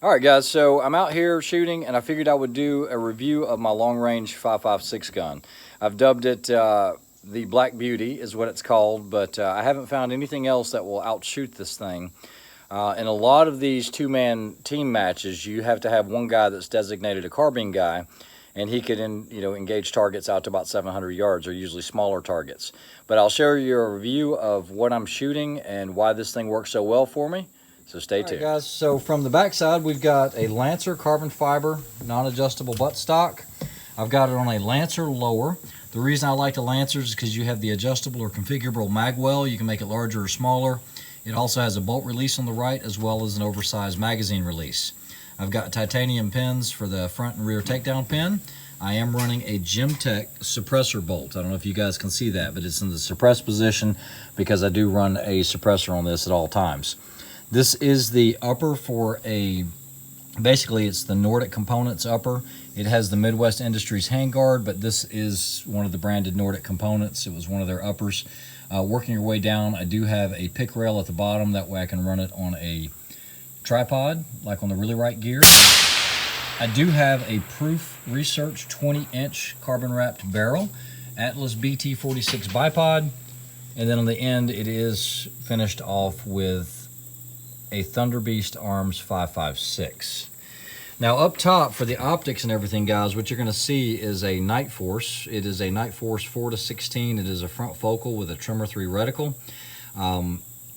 All right, guys, so I'm out here shooting, and I figured I would do a review of my long-range 5.56 gun. I've dubbed it the Black Beauty is what it's called, but I haven't found anything else that will outshoot this thing. In a lot of these two-man team matches, you have to have one guy that's designated a carbine guy, and he could engage targets out to about 700 yards, or usually smaller targets. But I'll share you a review of what I'm shooting and why this thing works so well for me. So stay tuned. All right, guys, so from the backside, we've got a Lancer carbon fiber, non-adjustable buttstock. I've got it on a Lancer lower. The reason I like the Lancers is because you have the adjustable or configurable mag well. You can make it larger or smaller. It also has a bolt release on the right as well as an oversized magazine release. I've got titanium pins for the front and rear takedown pin. I am running a Gemtech suppressor bolt. I don't know if you guys can see that, but it's in the suppressed position because I do run a suppressor on this at all times. This is the upper for basically it's the Nordic Components upper. It has the Midwest Industries handguard, but this is one of the branded Nordic Components. It was one of their uppers. Working your way down, I do have a pick rail at the bottom. That way I can run it on a tripod, like on the Really Right gear. I do have a Proof Research 20-inch carbon wrapped barrel, Atlas BT46 bipod, and then on the end it is finished off with a Thunder Beast Arms 5.56. Now up top for the optics and everything, guys, what you're going to see is a Night Force. It is a Night Force 4-16. It is a front focal with a Trimmer 3 reticle.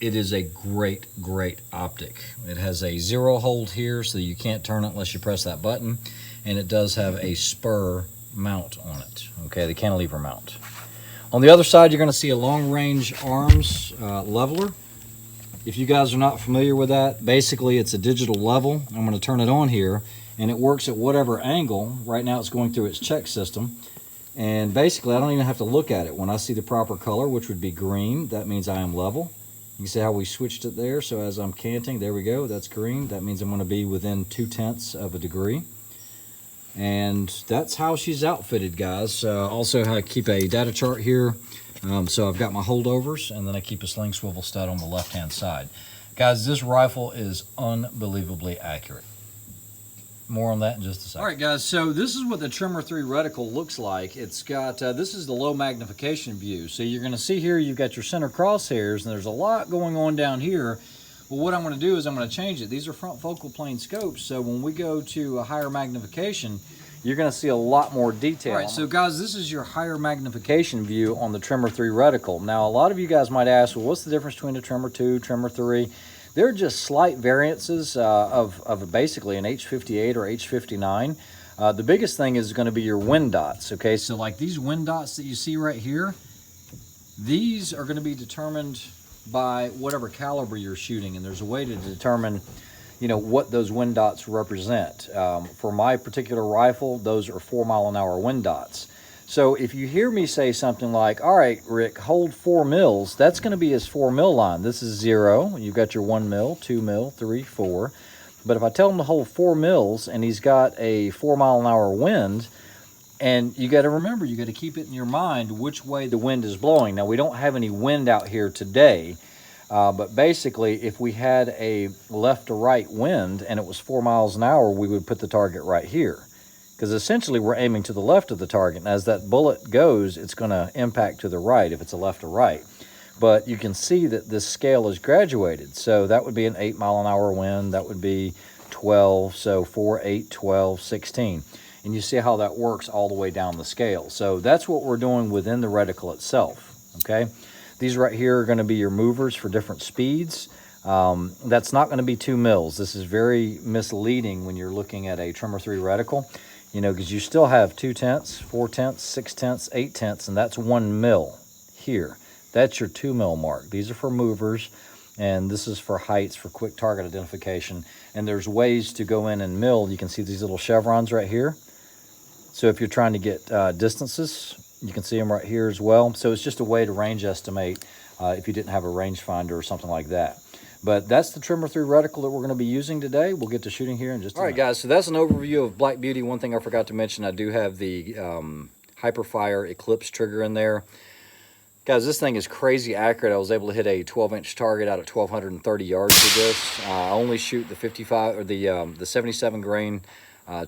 It is a great optic. It has a zero hold here, so you can't turn it unless you press that button, and it does have a spur mount on it. Okay, the cantilever mount. On the other side, you're going to see a long range arms leveler. If you guys are not familiar with that, basically it's a digital level. I'm going to turn it on here, and it works at whatever angle. Right now it's going through its check system, and basically I don't even have to look at it. When I see the proper color, which would be green, that means I am level. You can see how we switched it there. So as I'm canting, there we go, that's green. That means I'm going to be within 0.2 of a degree. And that's how she's outfitted, guys. Also, I keep a data chart here. So I've got my holdovers, and then I keep a sling swivel stud on the left-hand side. Guys, this rifle is unbelievably accurate. More on that in just a second. All right, guys, so this is what the Trimmer 3 reticle looks like. It's got, this is the low magnification view. So you're going to see here, you've got your center crosshairs, and there's a lot going on down here. Well, what I'm going to do is I'm going to change it. These are front focal plane scopes, so when we go to a higher magnification, you're going to see a lot more detail. All right, so guys, this is your higher magnification view on the Trimmer 3 reticle. Now, a lot of you guys might ask, well, what's the difference between a Trimmer 2, Trimmer 3? They're just slight variances of basically an H58 or H59. The biggest thing is going to be your wind dots, okay? So like these wind dots that you see right here, these are going to be determined by whatever caliber you're shooting, and there's a way to determine what those wind dots represent. For my particular rifle, those are 4-mile-an-hour wind dots. So if you hear me say something like, all right, Rick, hold 4 mils, that's going to be his 4 mil line. This is 0. You've got your 1 mil, 2 mil, 3, 4. But if I tell him to hold 4 mils and he's got a 4-mile-an-hour wind, and you got to remember, you got to keep it in your mind which way the wind is blowing. Now, we don't have any wind out here today. But basically, if we had a left to right wind and it was 4 miles an hour, we would put the target right here. Because essentially we're aiming to the left of the target. And as that bullet goes, it's going to impact to the right if it's a left to right. But you can see that this scale is graduated. So that would be an 8-mile-an-hour wind. That would be 12. So 4, 8, 12, 16. And you see how that works all the way down the scale. So that's what we're doing within the reticle itself. Okay. These right here are going to be your movers for different speeds. That's not going to be 2 mils. This is very misleading when you're looking at a Trimmer 3 reticle, because you still have 2/10, 4/10, 6/10, 8/10, and that's 1 mil here. That's your 2 mil mark. These are for movers, and this is for heights, for quick target identification. And there's ways to go in and mill. You can see these little chevrons right here. So if you're trying to get distances, you can see them right here as well. So it's just a way to range estimate if you didn't have a rangefinder or something like that. But that's the Trimmer 3 reticle that we're going to be using today. We'll get to shooting here in just a minute. All right, guys, so that's an overview of Black Beauty. One thing I forgot to mention, I do have the Hyperfire Eclipse trigger in there. Guys, this thing is crazy accurate. I was able to hit a 12-inch target out at 1,230 yards with this. I only shoot the 55 or the 77 grain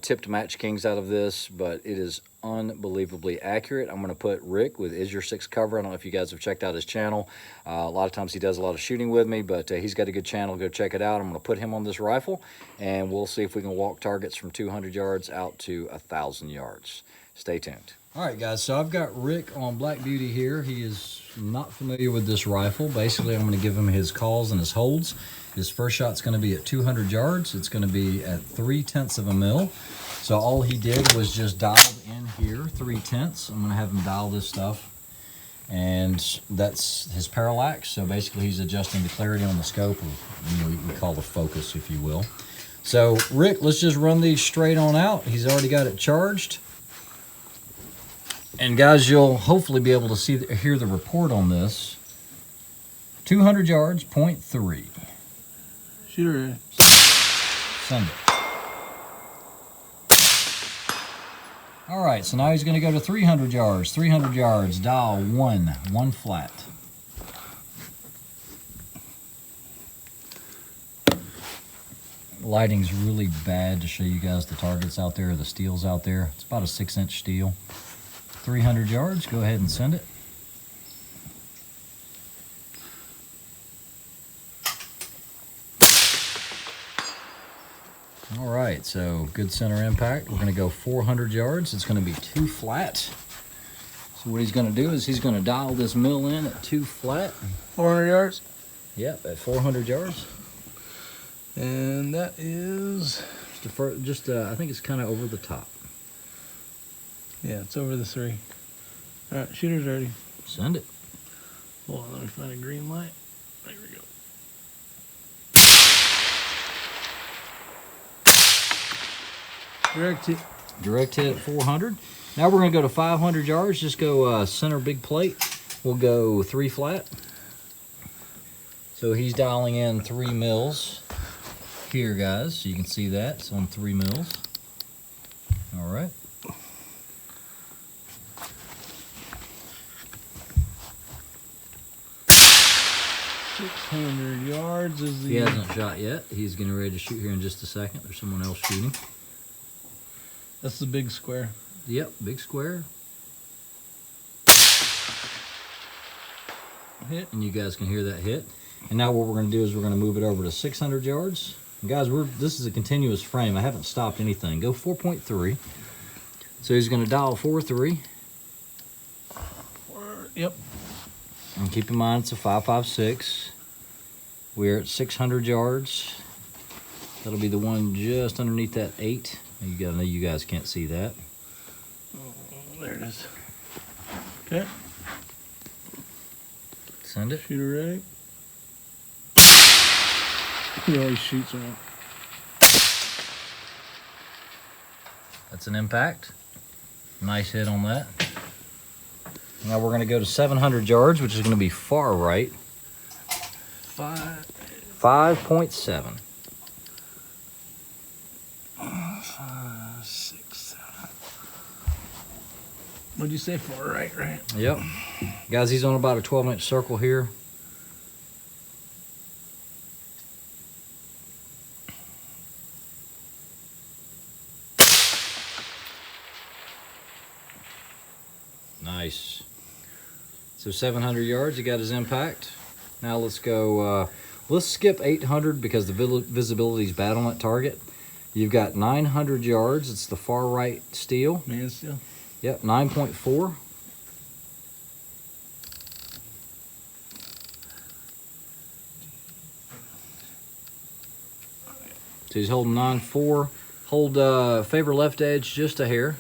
tipped Match Kings out of this, but it is unbelievably accurate. I'm going to put Rick with Is Your Six Cover. I don't know if you guys have checked out his channel. A lot of times he does a lot of shooting with me, but he's got a good channel. Go check it out. I'm going to put him on this rifle, and we'll see if we can walk targets from 200 yards out to 1,000 yards. Stay tuned. All right, guys, so I've got Rick on Black Beauty here. He is not familiar with this rifle. Basically, I'm going to give him his calls and his holds. His first shot's going to be at 200 yards. It's going to be at 3/10 of a mil. So all he did was just dialed in here 3/10. I'm going to have him dial this stuff. And that's his parallax. So basically, he's adjusting the clarity on the scope, or we call the focus, if you will. So, Rick, let's just run these straight on out. He's already got it charged. And guys, you'll hopefully be able to hear the report on this. 200 yards, 0.3. Shooter. Send it. All right, so now he's going to go to 300 yards. 300 yards, dial 1 flat. Lighting's really bad to show you guys the targets out there, the steels out there. It's about a 6-inch steel. 300 yards, go ahead and send it. All right, so good center impact. We're gonna go 400 yards. It's gonna be 2 flat. So what he's gonna do is he's gonna dial this mill in at 2 flat. 400 yards? Yep, at 400 yards. And that is... I think it's kind of over the top. Yeah, it's over the 3. All right, shooter's ready. Send it. Hold on, let me find a green light. There we go. Direct hit at 400. Now we're going to go to 500 yards. Just go center big plate. We'll go 3 flat. So he's dialing in 3 mils here, guys. So you can see that. It's on 3 mils. All right. Yards is the... He hasn't shot yet. He's getting ready to shoot here in just a second. There's someone else shooting. That's the big square. Yep, big square. Hit. And you guys can hear that hit. And now what we're going to do is we're going to move it over to 600 yards. And guys, this is a continuous frame. I haven't stopped anything. Go 4.3. So he's going to dial 4.3. Yep. And keep in mind it's a 5.56. We're at 600 yards. That'll be the one just underneath that 8. I know you guys can't see that. Oh, there it is. Okay. Send it. Shooter ready. He always shoots one. That's an impact. Nice hit on that. Now we're going to go to 700 yards, which is going to be far right. 5.7. 5, 6, 7. What'd you say? Far right, right? Yep. Guys, he's on about a 12-inch circle here. Nice. So 700 yards, he got his impact. Now let's go, let's skip 800 because the visibility is bad on that target. You've got 900 yards. It's the far right steel. Man steel. Yep, 9.4. So he's holding 9.4. Hold favor left edge just a hair.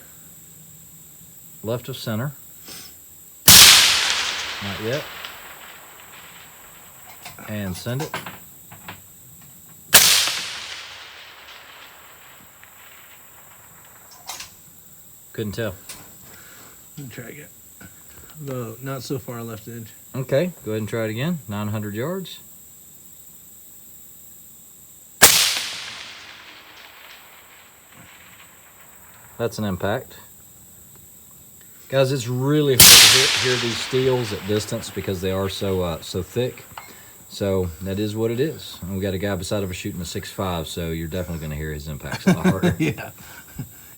Left of center. Not yet. And send it. Couldn't tell. Let me try again. Go not so far left edge. Okay, go ahead and try it again. 900 yards. That's an impact. Guys, it's really hard to hear these steels at distance because they are so thick. So that is what it is. And we got a guy beside of us shooting a 6.5, so you're definitely going to hear his impacts a lot harder. Yeah.